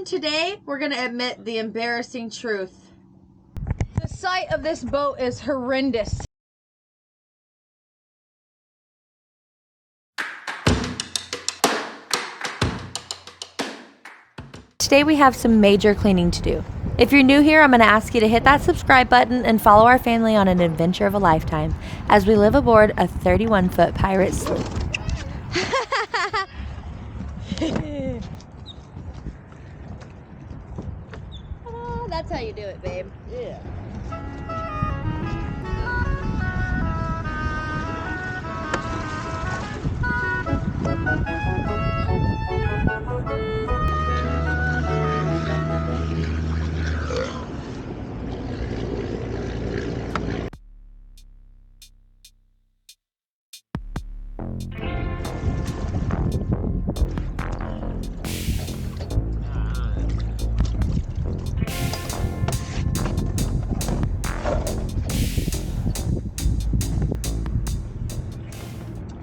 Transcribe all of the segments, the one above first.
And today we're gonna admit the embarrassing truth. The sight of this boat is horrendous. Today we have some major cleaning to do. If you're new here, I'm going to ask you to hit that subscribe button and follow our family on an adventure of a lifetime as we live aboard a 31-foot pirate sloop. Oh, that's how you do it, babe. Yeah.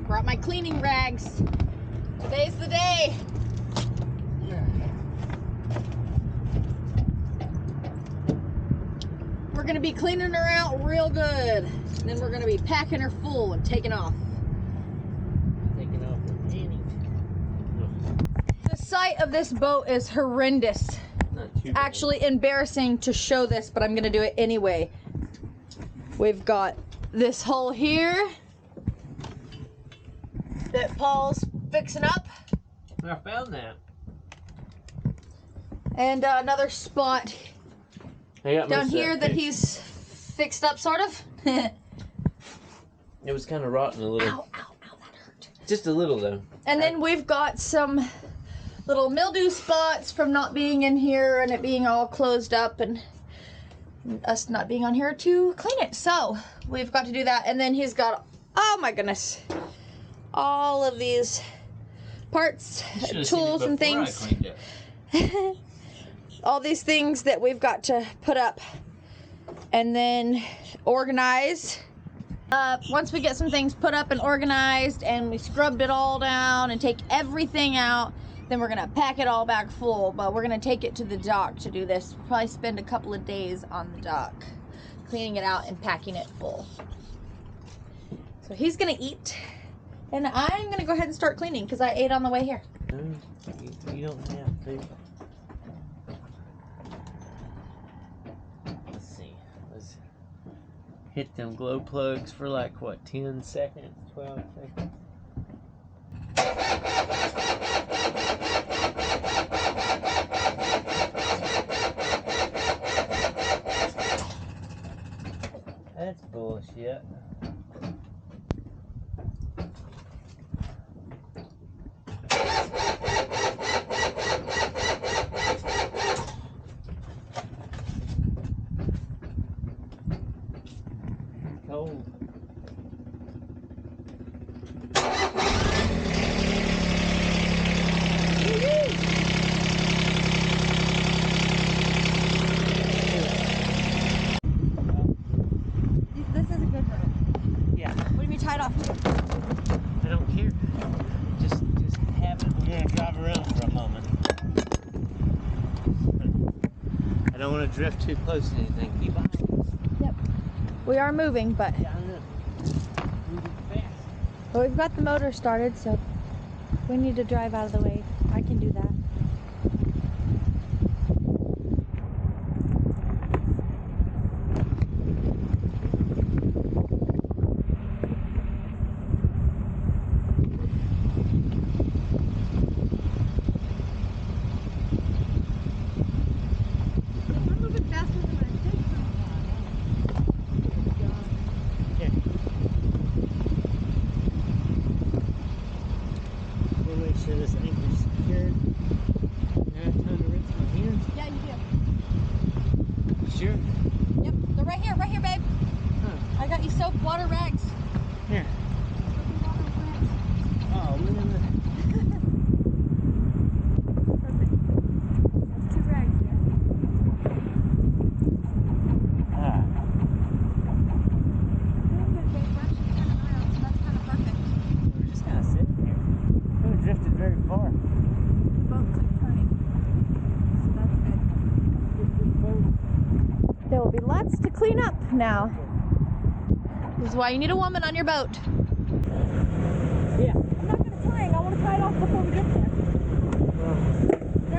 Brought my cleaning rags. Today's the day. We're gonna be cleaning her out real good. And then we're gonna be packing her full and taking off. Taking off with Annie. The sight of this boat is horrendous. Not too It's actually embarrassing to show this, but I'm gonna do it anyway. We've got this hole here that Paul's fixing up. I found that. And another spot down here that he's fixed up, sort of. It was kind of rotten a little. Ow, ow, ow, that hurt. Just a little though. And then we've got some little mildew spots from not being in here and it being all closed up and us not being on here to clean it. So we've got to do that. And then he's got, oh my goodness, all of these parts, tools and things. All these things that we've got to put up and then organize. Once we get some things put up and organized and we scrubbed it all down and take everything out, then we're gonna pack it all back full, but we're gonna take it to the dock to do this. We'll probably spend a couple of days on the dock, cleaning it out and packing it full. So he's gonna eat and I'm gonna go ahead and start cleaning because I ate on the way here. No, you don't have to. Let's see. Let's hit them glow plugs for like what, 10 seconds, 12 seconds. That's bullshit. Cold. This is a good road. Yeah. What do you mean tied off? I don't care. Just have it. We're gonna drive around for a moment. I don't want to drift too close to anything. Keep behind us. Yep. We are moving, but Yeah, I know. Moving fast. well, we've got the motor started, so we need to drive out of the way. I can do that. We'll make sure this anchor's secured. I have time to rinse my hands. Yeah, you do. Sure. Yep, they're right here, babe. Huh. I got you soap, water, rags. Here. Oh, man. Perfect. That's 2 rags there. Ah. Doing good, babe. We're actually turning around, so that's kind of perfect. We're just kind of sitting here. We haven't drifted very far. Boats are turning. So wants to clean up now. This is why you need a woman on your boat. Yeah. I'm not going to tie it. I want to tie it off before we get there.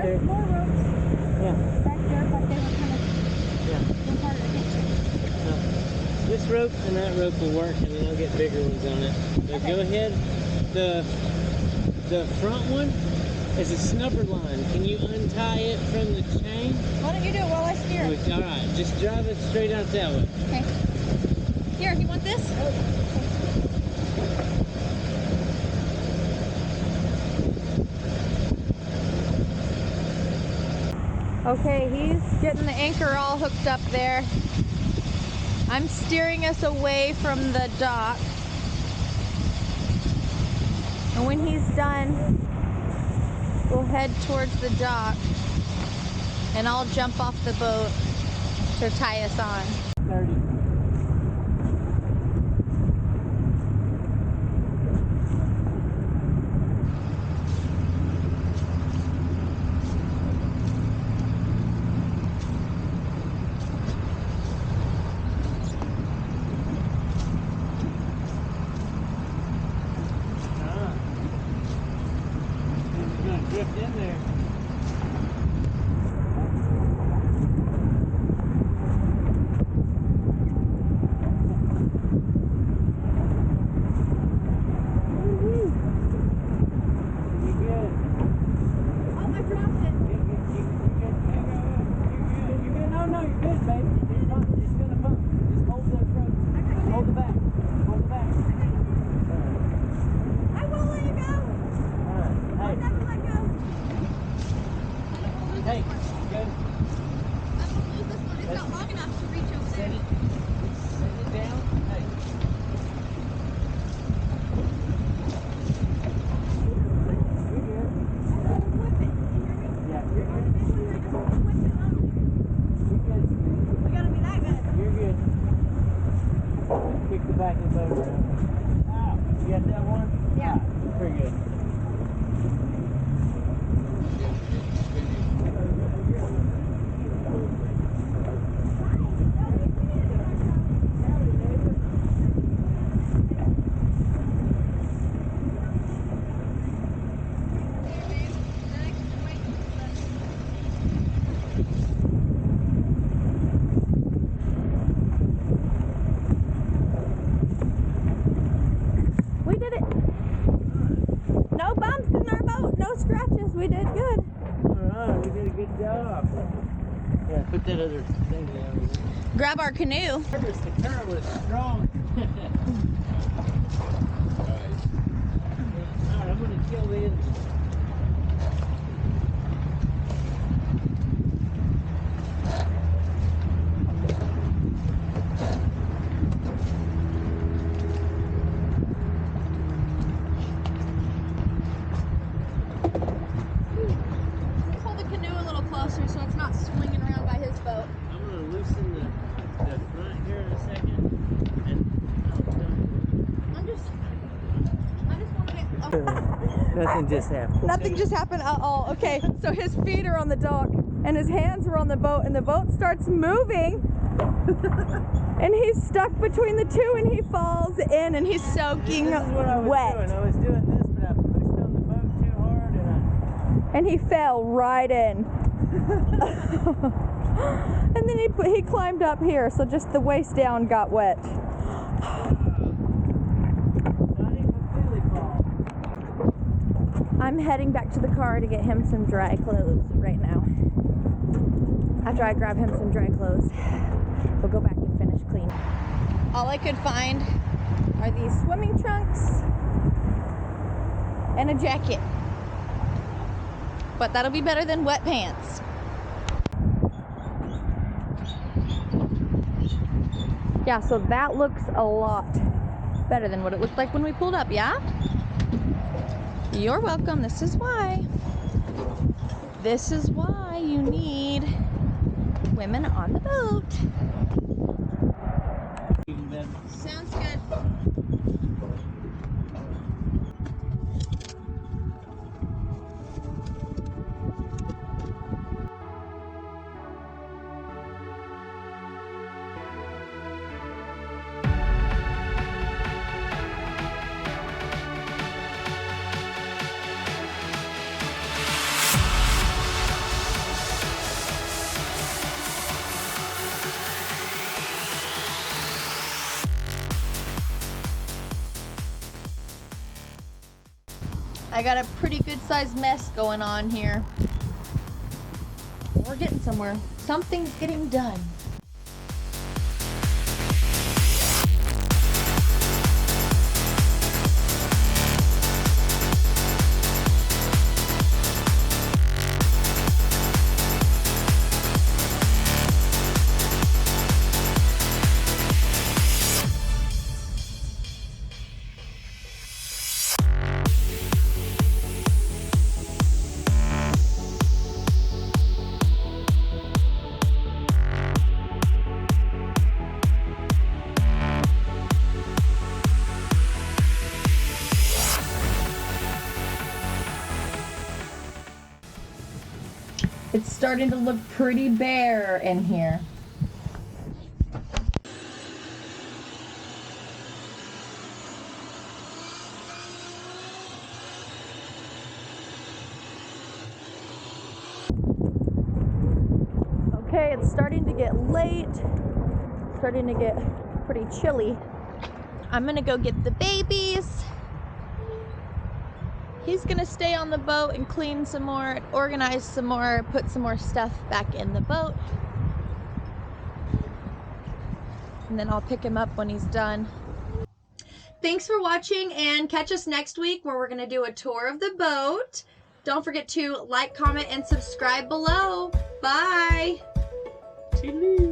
There's more ropes. Yeah. Back there, but they were kind of harder to get to. This rope and that rope will work, and then I'll get bigger ones on it. So Okay. go ahead. The front one is a snubber line. Can you untie it from the chain? Why don't you do it while I steer? All right, just drive it straight out that way. Okay. Here, you want this? Okay, he's getting the anchor all hooked up there. I'm steering us away from the dock. And when he's done, we'll head towards the dock and I'll jump off the boat to tie us on. 30. Drift in there. You good? Oh, I dropped it. You good? No, you're good, baby. It's gonna bump. Just hold the rope. Hold the back. Hold the back. I won't let you go. Alright. I'll never let go. Hey, good. I'm gonna lose this one. It's not long enough to reach over Set there. it down. Hey. You're good. Whip it. Yeah, you're good. Whip it up. You're good. We gotta be that good. You're good. Kick the back of the boat around. Ow. You got that one? Yeah. Pretty good. We did it. No bumps in our boat. No scratches. We did good. Alright, you did a good job. Yeah, put that other thing down. Grab our canoe. The current was strong. Alright, I'm gonna kill the engine. Hold the canoe a little closer so it's not swinging around by his boat. I'm gonna loosen the front here in a second. And I just want to get. nothing just happened. Nothing just happened at all. Okay, so his feet are on the dock and his hands are on the boat, and the boat starts moving. And he's stuck between the two, and he falls in, and he's soaking This is what I was wet. doing. I was doing this, but I pushed on the boat too hard, And he fell right in. And then he climbed up here, so just the waist down got wet. I didn't completely fall. I'm heading back to the car to get him some dry clothes right now. After I grab him some dry clothes, we'll go back and finish cleaning. All I could find are these swimming trunks and a jacket. But that'll be better than wet pants. Yeah, so that looks a lot better than what it looked like when we pulled up, yeah? You're welcome. This is why. This is why you need women on the boat. Even better. Sounds good. I got a pretty good sized mess going on here. We're getting somewhere. Something's getting done. It's starting to look pretty bare in here. Okay, it's starting to get late. Starting to get pretty chilly. I'm gonna go get the babies. He's gonna stay on the boat and clean some more, organize some more, put some more stuff back in the boat. And then I'll pick him up when he's done. Thanks for watching, and catch us next week where we're gonna do a tour of the boat. Don't forget to like, comment, and subscribe below. Bye. Toodaloo.